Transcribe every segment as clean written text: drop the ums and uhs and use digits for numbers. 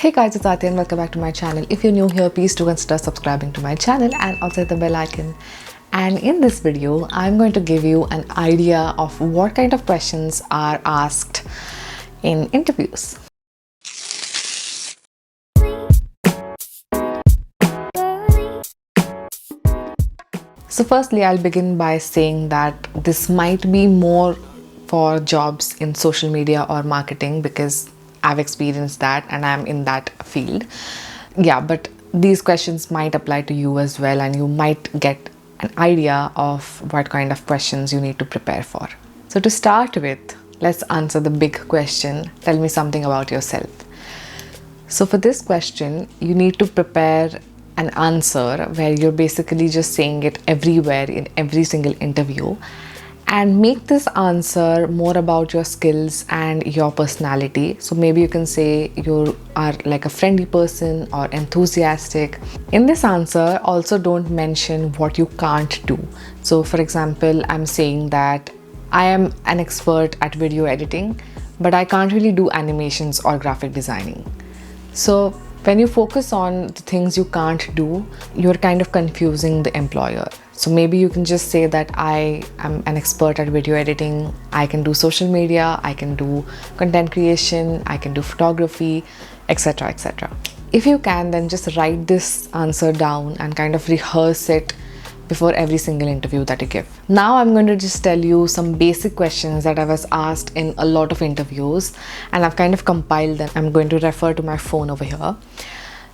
Hey guys, it's Aarati and welcome back to my channel. If you're new here, please do consider subscribing to my channel and also hit the bell icon. And in this video, I'm going to give you an idea of what kind of questions are asked in interviews. So firstly, I'll begin by saying that this might be more for jobs in social media or marketing because I've experienced that and I'm in that field. Yeah, but these questions might apply to you as well, and you might get an idea of what kind of questions you need to prepare for. So to start with, let's answer the big question. Tell me something about yourself. So for this question, you need to prepare an answer where you're basically just saying it everywhere in every single interview, and make this answer more about your skills and your personality. So maybe you can say you are like a friendly person or enthusiastic. In this answer, also don't mention what you can't do. So for example, I'm saying that I am an expert at video editing, but I can't really do animations or graphic designing. So when you focus on the things you can't do, you're kind of confusing the employer. So maybe you can just say that I am an expert at video editing, I can do social media, I can do content creation, I can do photography, etc. etc. If you can, then just write this answer down and kind of rehearse it before every single interview that you give. Now I'm going to just tell you some basic questions that I was asked in a lot of interviews, and I've kind of compiled them. I'm going to refer to my phone over here.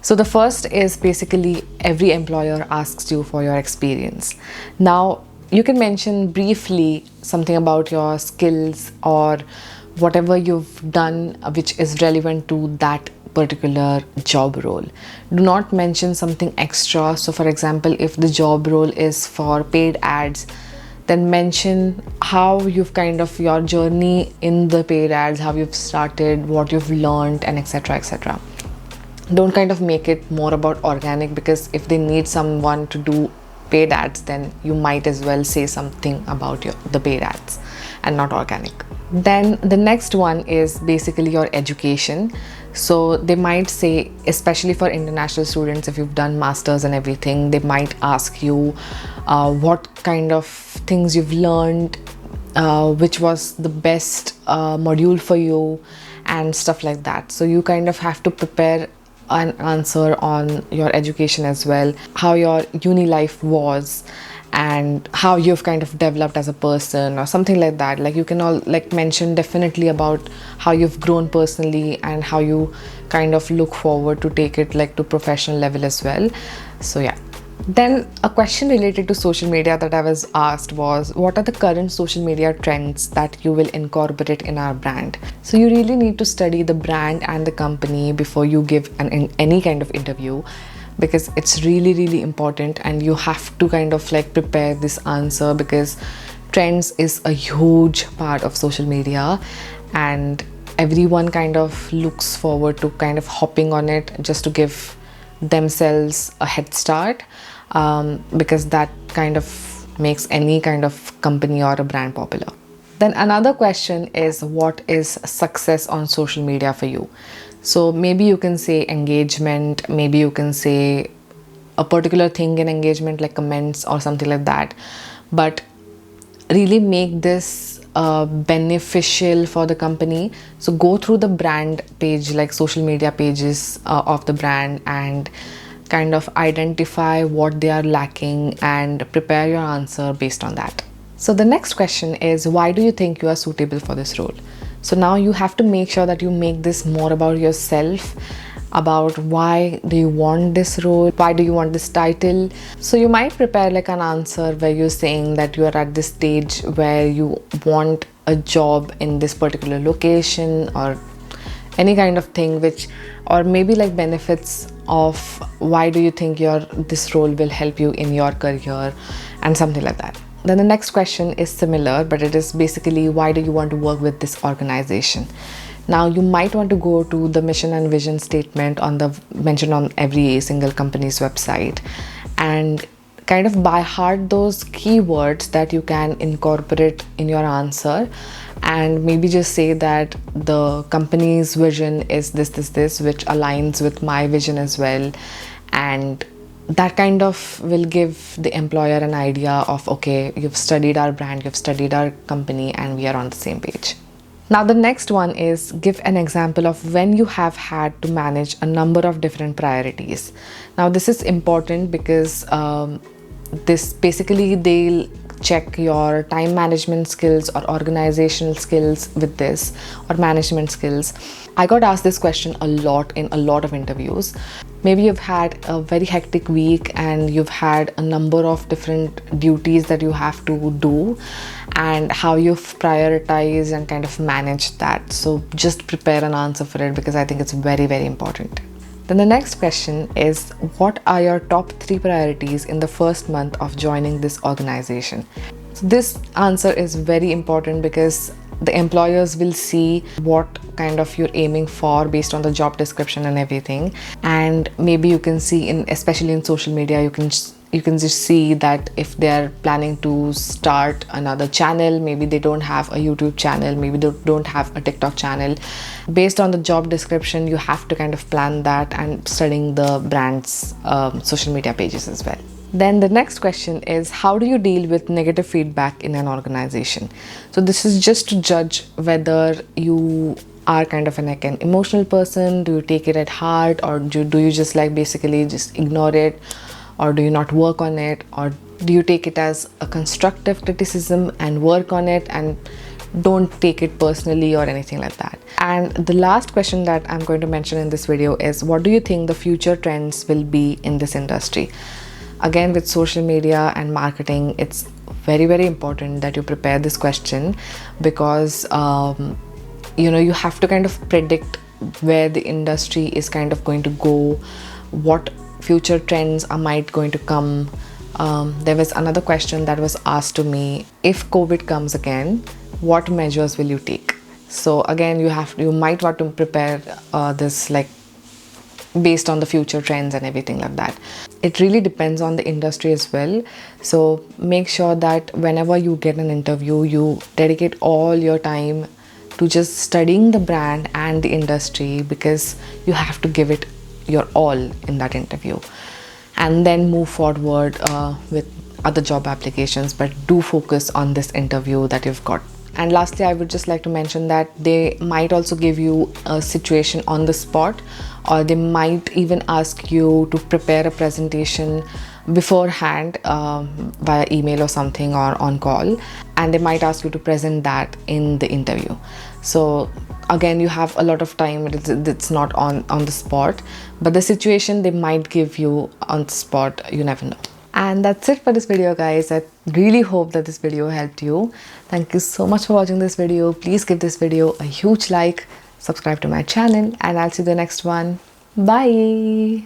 So the first is basically every employer asks you for your experience. Now you can mention briefly something about your skills or whatever you've done which is relevant to that particular job role. Do not mention something extra. So for example, if the job role is for paid ads, then mention how you've kind of your journey in the paid ads, how you've started, what you've learned, and etc. etc. Don't kind of make it more about organic, because if they need someone to do paid ads, then you might as well say something about the paid ads and not organic. Then the next one is basically your education. So they might say, especially for international students, if you've done masters and everything, they might ask you what kind of things you've learned, which was the best module for you, and stuff like that. So you kind of have to prepare an answer on your education as well, how your uni life was and how you've kind of developed as a person or something like that. Like you can all like mention definitely about how you've grown personally and how you kind of look forward to take it like to professional level as well. So yeah. Then a question related to social media that I was asked was, what are the current social media trends that you will incorporate in our brand? So you really need to study the brand and the company before you give any kind of interview, because it's really important, and you have to kind of like prepare this answer, because trends is a huge part of social media and everyone kind of looks forward to kind of hopping on it just to give themselves a head start, because that kind of makes any kind of company or a brand popular. Then another question is, what is success on social media for you? So maybe you can say engagement, maybe you can say a particular thing in engagement like comments or something like that, but really make this beneficial for the company. So go through the brand page, like social media pages of the brand, and kind of identify what they are lacking and prepare your answer based on that. So the next question is, why do you think you are suitable for this role? So now you have to make sure that you make this more about yourself, about why do you want this role, why do you want this title. So you might prepare like an answer where you're saying that you are at this stage where you want a job in this particular location, or any kind of thing which, or maybe like benefits of why do you think this role will help you in your career and something like that. Then the next question is similar, but it is basically, why do you want to work with this organization? Now you might want to go to the mission and vision statement mentioned on every single company's website, and kind of by heart those keywords that you can incorporate in your answer, and maybe just say that the company's vision is this, which aligns with my vision as well. And that kind of will give the employer an idea of, okay, you've studied our brand, you've studied our company, and we are on the same page. Now, the next one is give an example of when you have had to manage a number of different priorities. Now, this is important because this basically they'll check your time management skills or organizational skills with this, or management skills. I got asked this question a lot in a lot of interviews. Maybe you've had a very hectic week and you've had a number of different duties that you have to do, and how you've prioritized and kind of managed that. So just prepare an answer for it, because I think it's very, very important. Then the next question is, what are your top 3 priorities in the first month of joining this organization? So this answer is very important because the employers will see what kind of you're aiming for based on the job description and everything. And maybe you can see, especially in social media, you can just see that if they're planning to start another channel, maybe they don't have a YouTube channel, maybe they don't have a TikTok channel. Based on the job description, you have to kind of plan that and studying the brand's social media pages as well. Then the next question is, how do you deal with negative feedback in an organization? So this is just to judge whether you are kind of an emotional person. Do you take it at heart, or do you just basically just ignore it? Or do you not work on it? Or do you take it as a constructive criticism and work on it and don't take it personally or anything like that? And the last question that I'm going to mention in this video is, what do you think the future trends will be in this industry? Again, with social media and marketing, it's very, very important that you prepare this question, because you have to kind of predict where the industry is kind of going to go, what future trends might going to come. There was another question that was asked to me: if COVID comes again, what measures will you take? So again, you might want to prepare this based on the future trends and everything like that. It really depends on the industry as well. So make sure that whenever you get an interview, you dedicate all your time to just studying the brand and the industry, because you have to give it your all in that interview, and then move forward with other job applications. But do focus on this interview that you've got. And lastly, I would just like to mention that they might also give you a situation on the spot, or they might even ask you to prepare a presentation beforehand via email or something, or on call, and they might ask you to present that in the interview. So again, you have a lot of time. It's not on the spot, but the situation they might give you on the spot, you never know. And that's it for this video, guys. I really hope that this video helped you. Thank you so much for watching this video. Please give this video a huge like, subscribe to my channel, and I'll see you in the next one. Bye.